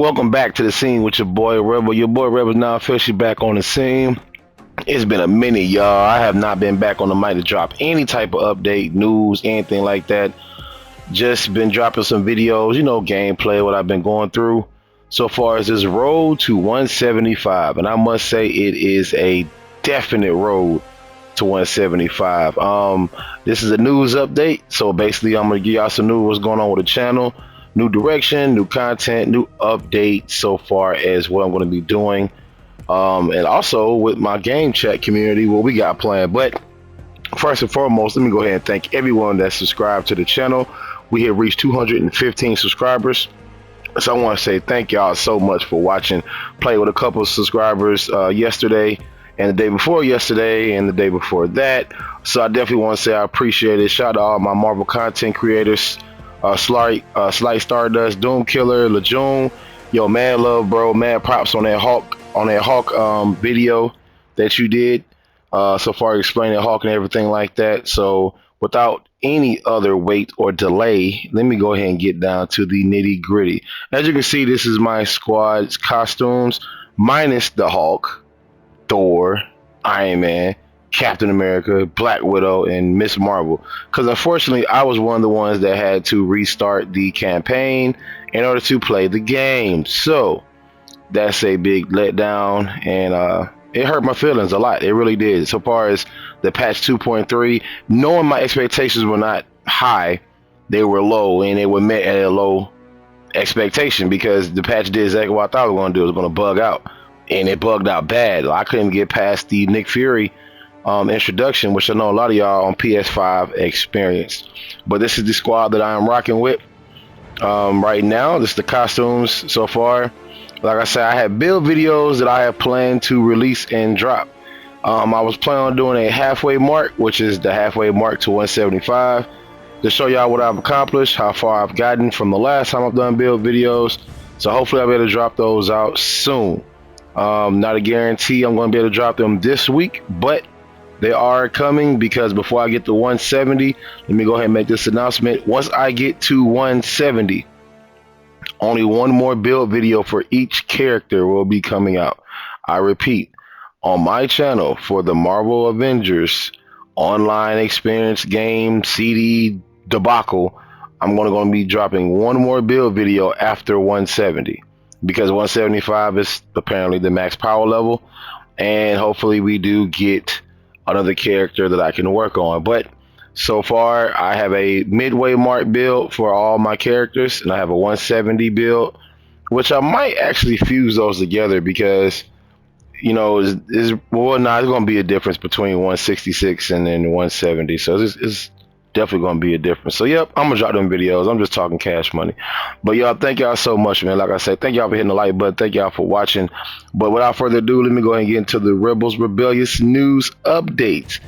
Welcome back to the scene with your boy Rebel. Your boy Rebel's now officially back on the scene. It's been a minute, y'all. I have not been back on the mic to drop any type of update, news, anything like that. Just been dropping some videos, gameplay, what I've been going through so far as this road to 175. And I must say it is a definite road to 175. This is a news update. So basically I'm gonna give y'all some news what's going on with the channel. New direction, new content, new update so far as what I'm going to be doing, and also with my game chat community, what we got planned. But first and foremost, let me go ahead and thank everyone that subscribed to the channel. We have reached 215 subscribers, so I want to say thank y'all so much for watching. Played with a couple of subscribers yesterday and the day before yesterday and the day before that, so I definitely want to say I appreciate it. Shout out to all my Marvel content creators. Slight Stardust, Doom Killer, Lejeune, yo, mad love, bro, mad props on that Hawk video that you did so far, explaining Hawk and everything like that. So without any other wait or delay, let me go ahead and get down to the nitty gritty. As you can see, this is my squad's costumes minus the Hulk, Thor, Iron Man, Captain America, Black Widow, and Miss Marvel. Because unfortunately, I was one of the ones that had to restart the campaign in order to play the game. So that's a big letdown, and it hurt my feelings a lot. It really did. So far as the patch 2.3, knowing my expectations were not high, they were low, and they were met at a low expectation because the patch did exactly what I thought it was going to do. It was going to bug out, and it bugged out bad. I couldn't get past the Nick Fury introduction, which I know a lot of y'all on PS5 experienced. But this is the squad that I am rocking with right now. This is the costumes so far. Like I said, I have build videos that I have planned to release and drop. I was planning on doing a halfway mark, which is the halfway mark to 175, to show y'all what I've accomplished, how far I've gotten from the last time I've done build videos. So hopefully I'll be able to drop those out soon. Not a guarantee I'm going to be able to drop them this week, but they are coming, because before I get to 170, let me go ahead and make this announcement. Once I get to 170, only one more build video for each character will be coming out. I repeat, on my channel for the Marvel Avengers online experience game CD debacle, I'm going to be dropping one more build video after 170, because 175 is apparently the max power level, and hopefully we do get another character that I can work on. But so far I have a midway mark build for all my characters, and I have a 170 build, which I might actually fuse those together, because it's going to be a difference between 166 and then 170, so it's definitely going to be a difference. So yep, I'm gonna drop them videos. I'm just talking cash money. But y'all, thank y'all so much, man. Like I said, thank y'all for hitting the like button, thank y'all for watching. But without further ado, let me go ahead and get into the Rebellious news update.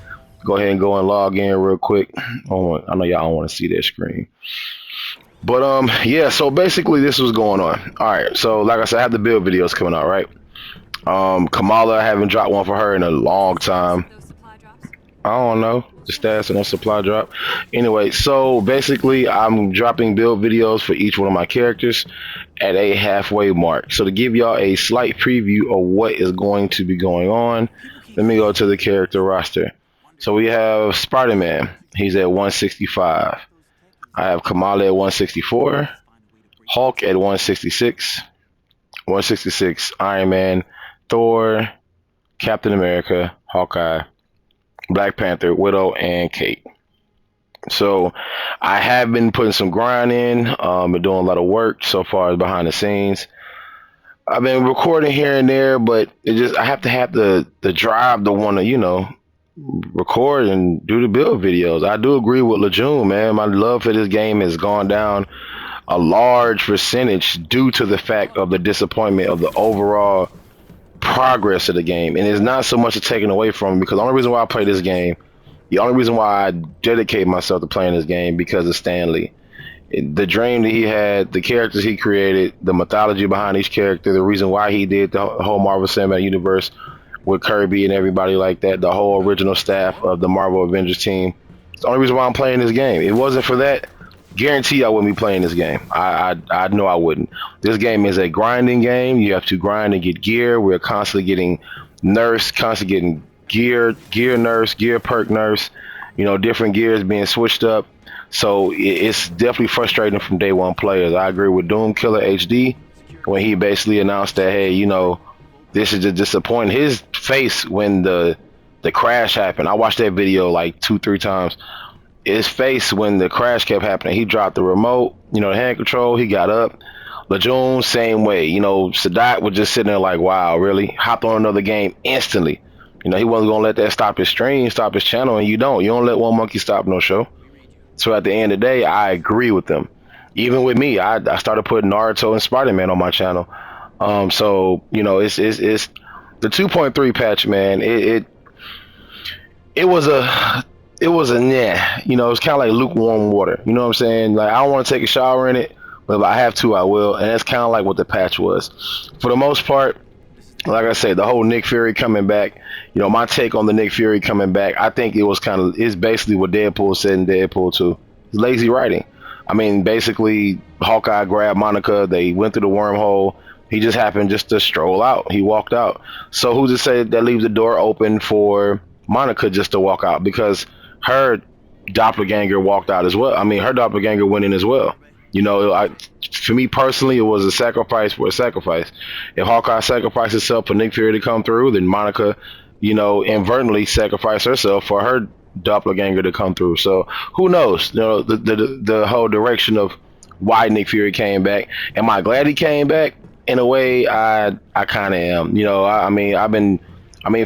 Go ahead and go and log in real quick. I know y'all don't want to see that screen, but yeah, so basically this was going on. All right, so like I said, I have the build videos coming out, right? Kamala, I haven't dropped one for her in a long time. I don't know the stats on supply drop. Anyway, so basically I'm dropping build videos for each one of my characters at a halfway mark. So to give y'all a slight preview of what is going to be going on, let me go to the character roster. So we have Spider-Man, he's at 165. I have Kamala at 164, Hulk at 166, 166 Iron Man, Thor, Captain America, Hawkeye, Black Panther, Widow, and Kate. So I have been putting some grind in, been doing a lot of work so far as behind the scenes. I've been recording here and there, but I have to have the drive to want to, record and do the build videos. I do agree with Lejeune, man. My love for this game has gone down a large percentage due to the fact of the disappointment of the overall progress of the game, and it's not so much taken away from me, because the only reason why I play this game, the only reason why I dedicate myself to playing this game, because of Stan Lee. The dream that he had, the characters he created, the mythology behind each character, the reason why he did the whole Marvel Cinematic Universe with Kirby and everybody like that, the whole original staff of the Marvel Avengers team. It's the only reason why I'm playing this game. If it wasn't for that, guarantee I wouldn't be playing this game. I know I wouldn't. This game is a grinding game. You have to grind and get gear. We're constantly getting nerfs, constantly getting gear nerfs, gear perk nerfs. You know, different gears being switched up. So it's definitely frustrating from day one players. I agree with Doom Killer HD when he basically announced that, hey, you know, this is just disappointing. His face when the crash happened. I watched that video like 2-3 times. His face when the crash kept happening. He dropped the remote, you know, the hand control. He got up. Lejeune, same way. You know, Sadat was just sitting there like, wow, really? Hopped on another game instantly. You know, he wasn't gonna let that stop his stream, stop his channel, and you don't. You don't let one monkey stop no show. So at the end of the day, I agree with them. Even with me, I started putting Naruto and Spider-Man on my channel. So you know, it's the 2.3 patch, man. It was a yeah. You know, it's kind of like lukewarm water. You know what I'm saying? Like I don't want to take a shower in it, but if I have to, I will. And that's kind of like what the patch was. For the most part, like I said, the whole Nick Fury coming back, you know, my take on the Nick Fury coming back, I think it's basically what Deadpool said in Deadpool 2. It's lazy writing. I mean, basically, Hawkeye grabbed Monica, they went through the wormhole, he just happened just to stroll out. He walked out. So who's to say that leaves the door open for Monica just to walk out? Because her doppelganger walked out as well. I mean, her doppelganger went in as well. You know, for me personally, it was a sacrifice for a sacrifice. If Hawkeye sacrificed herself for Nick Fury to come through, then Monica, you know, inadvertently sacrificed herself for her doppelganger to come through. So who knows? You know, the whole direction of why Nick Fury came back. Am I glad he came back? In a way, I kind of am. You know, I mean,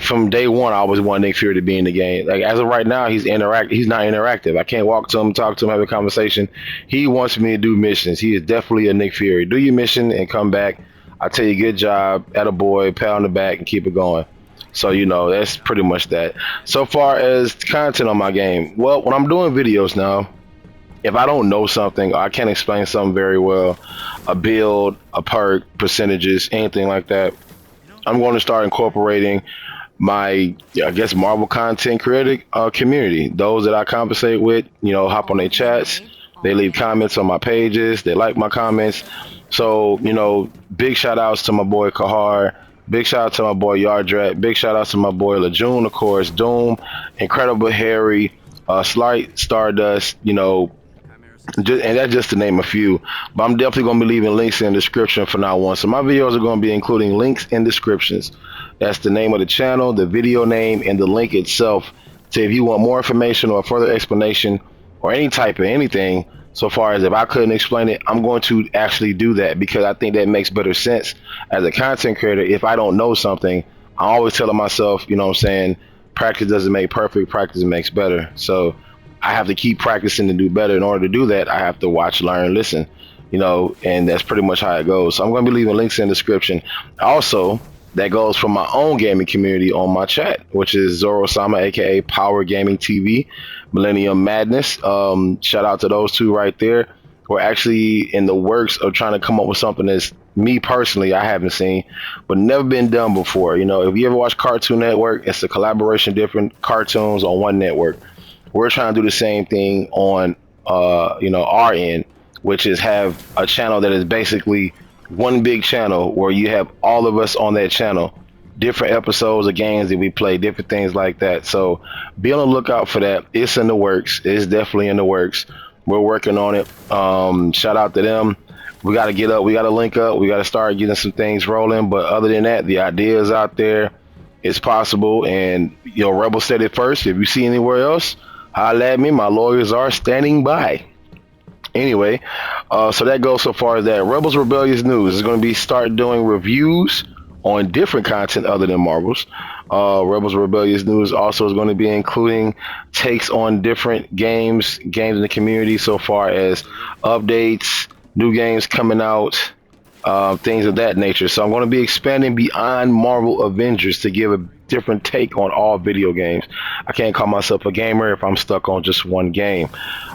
from day one, I always wanted Nick Fury to be in the game. Like as of right now, he's not interactive. I can't walk to him, talk to him, have a conversation. He wants me to do missions. He is definitely a Nick Fury. Do your mission and come back. I tell you, good job, attaboy, pat on the back, and keep it going. So you know, that's pretty much that. So far as content on my game, well, when I'm doing videos now, if I don't know something or I can't explain something very well, a build, a perk, percentages, anything like that, I'm going to start incorporating my, I guess, Marvel content creator community. Those that I conversate with, you know, hop on their chats. They leave comments on my pages. They like my comments. So, you know, big shout outs to my boy Kahar. Big shout out to my boy Yardrat. Big shout outs to my boy Lejeune, of course, Doom, Incredible Harry, Slight, Stardust, you know, and that's just to name a few. But I'm definitely going to be leaving links in the description from now on. So my videos are going to be including links in descriptions. That's the name of the channel, the video name, and the link itself. So if you want more information or further explanation or any type of anything, so far as if I couldn't explain it, I'm going to actually do that because I think that makes better sense as a content creator. If I don't know something, I'm always telling myself, you know what I'm saying, practice doesn't make perfect, practice makes better. So I have to keep practicing to do better. In order to do that, I have to watch, learn, listen, you know, and that's pretty much how it goes. So I'm going to be leaving links in the description. Also, that goes for my own gaming community on my chat, which is Zoro-sama, aka PowerGaming TV, Millennium Madness. Shout out to those two right there. We're actually in the works of trying to come up with something that's me personally I haven't seen, but never been done before. You know, if you ever watch Cartoon Network, it's a collaboration, different cartoons on one network. We're trying to do the same thing on, you know, our end, which is have a channel that is basically one big channel where you have all of us on that channel, different episodes of games that we play, different things like that. So be on the lookout for that. It's in the works. It's definitely in the works. We're working on it. Shout out to them. We got to get up. We got to link up. We got to start getting some things rolling. But other than that, the ideas out there, it's possible. And, you know, Rebel said it first. If you see anywhere else, holla at me. My lawyers are standing by. Anyway, so that goes so far as that. Rebels Rebellious News is going to be start doing reviews on different content other than Marvels. Rebels Rebellious News also is going to be including takes on different games in the community so far as updates, new games coming out, things of that nature. So I'm going to be expanding beyond Marvel Avengers to give a different take on all video games. I can't call myself a gamer if I'm stuck on just one game.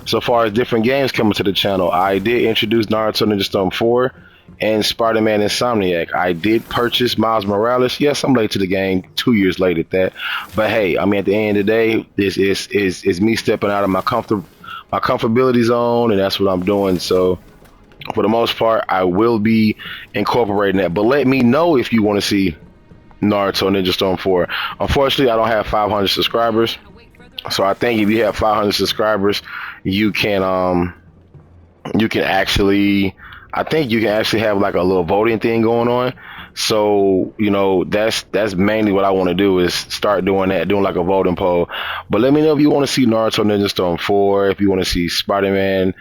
So far as different games coming to the channel, I did introduce Naruto Ninja Storm 4 and Spider-Man Insomniac. I did purchase Miles Morales. Yes, I'm late to the game, 2 years late at that. But hey, I mean, at the end of the day, this is me stepping out of my my comfortability zone, and that's what I'm doing. So for the most part, I will be incorporating that. But let me know if you want to see Naruto Ninja Storm 4. Unfortunately, I don't have 500 subscribers. So I think if you have 500 subscribers, you can actually, I think you can actually have like a little voting thing going on. So, you know, that's mainly what I want to do, is start doing that, doing like a voting poll. But let me know if you want to see Naruto Ninja Storm 4, if you want to see Spider-Man,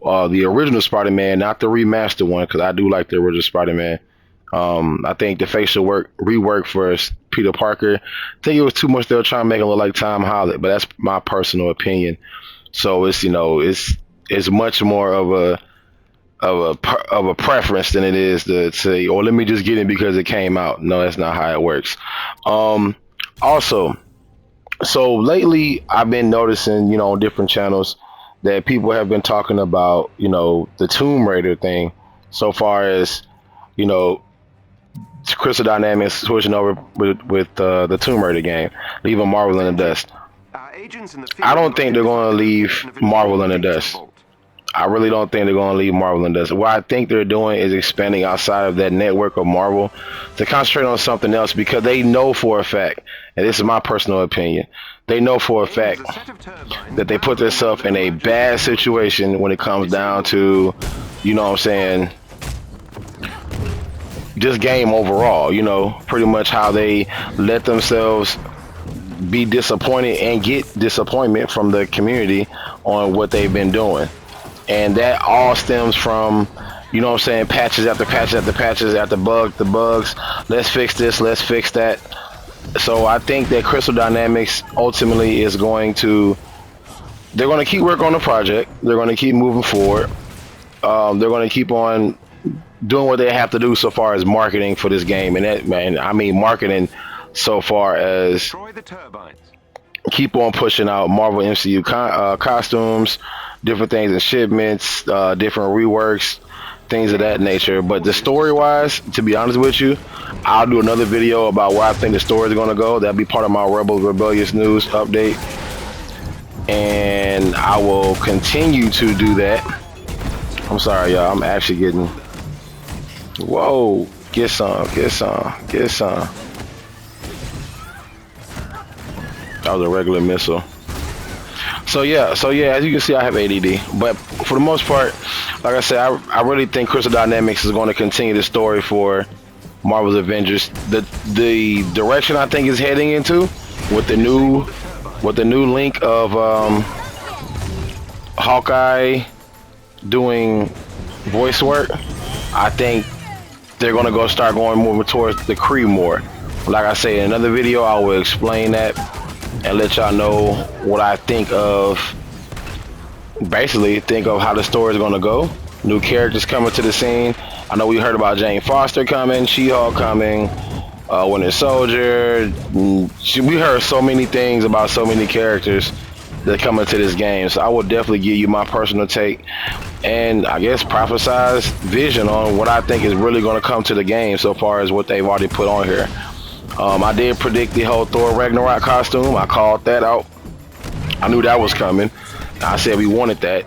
the original Spider-Man, not the remastered one, because I do like the original Spider-Man. I think the facial rework for Peter Parker, I think it was too much. They were trying to make him look like Tom Holland, but that's my personal opinion. So it's, you know, it's much more of a preference than it is to say, oh, let me just get it because it came out. No, that's not how it works. Also, so lately I've been noticing, you know, on different channels that people have been talking about, you know, the Tomb Raider thing, so far as, you know, Crystal Dynamics switching over with the Tomb Raider game, leaving Marvel in the dust. I don't think they're going to leave Marvel in the dust. I really don't think they're going to leave Marvel in the dust. What I think they're doing is expanding outside of that network of Marvel to concentrate on something else, because they know for a fact, and this is my personal opinion, they know for a fact that they put themselves in a bad situation when it comes down to, you know what I'm saying, just game overall. You know, pretty much how they let themselves be disappointed and get disappointment from the community on what they've been doing. And that all stems from, you know what I'm saying, patches after patches after patches after bugs. Let's fix this, let's fix that. So I think that Crystal Dynamics ultimately is going to, they're going to keep working on the project. They're going to keep moving forward. They're going to keep on doing what they have to do so far as marketing for this game. And that, man, I mean marketing so far as keep on pushing out Marvel MCU costumes, different things in shipments, different reworks, things of that nature. But the story wise, to be honest with you, I'll do another video about where I think the story is going to go. That'll be part of my Rebellious news update, and I will continue to do that. I'm sorry, y'all, I'm actually getting, whoa, get some. That was a regular missile. So yeah, as you can see, I have ADD, but for the most part, like I said, I really think Crystal Dynamics is going to continue the story for Marvel's Avengers. The direction I think is heading into with the new link of Hawkeye doing voice work, I think they're going to start going more towards the Kree more. Like I say, in another video, I will explain that and let y'all know what I think of, basically think of how the story is going to go. New characters coming to the scene. I know we heard about Jane Foster coming, She-Hulk coming, Winter Soldier. We heard so many things about so many characters that come into this game. So I will definitely give you my personal take and I guess prophesize vision on what I think is really going to come to the game so far as what they've already put on here. I did predict the whole Thor Ragnarok costume. I called that out. I knew that was coming. I said we wanted that.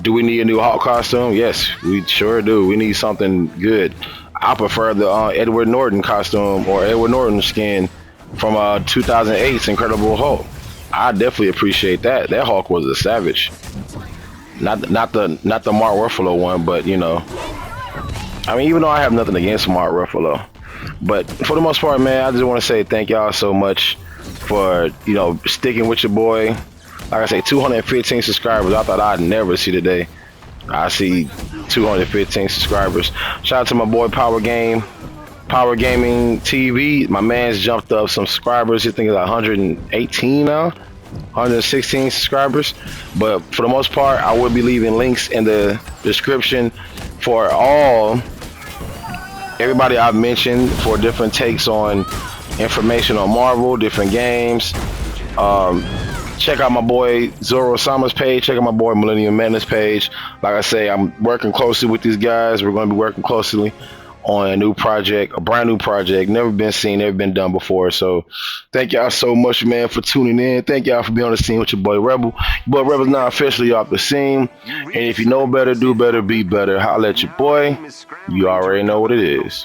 Do we need a new Hulk costume? Yes, we sure do. We need something good. I prefer the Edward Norton costume, or Edward Norton skin from 2008's Incredible Hulk. I definitely appreciate that. That Hulk was a savage. Not the Mark Ruffalo one, but you know. I mean, even though I have nothing against Mark Ruffalo, but for the most part, man, I just want to say thank y'all so much for, you know, sticking with your boy. Like I say, 215 subscribers. I thought I'd never see the day. I see 215 subscribers. Shout out to my boy PowerGaming TV. My man's jumped up some subscribers. I think it's 118 now, 116 subscribers. But for the most part, I will be leaving links in the description for everybody I've mentioned for different takes on information on Marvel, different games. Check out my boy Zoro Sama's page. Check out my boy Millennium Madness page. Like I say, I'm working closely with these guys. We're going to be working closely on a new project, a brand new project, never been seen, never been done before. So thank y'all so much, man, for tuning in. Thank y'all for being on the scene with your boy Rebel. Your boy Rebel's now officially off the scene. And if you know better, do better, be better. Holla at your boy. You already know what it is.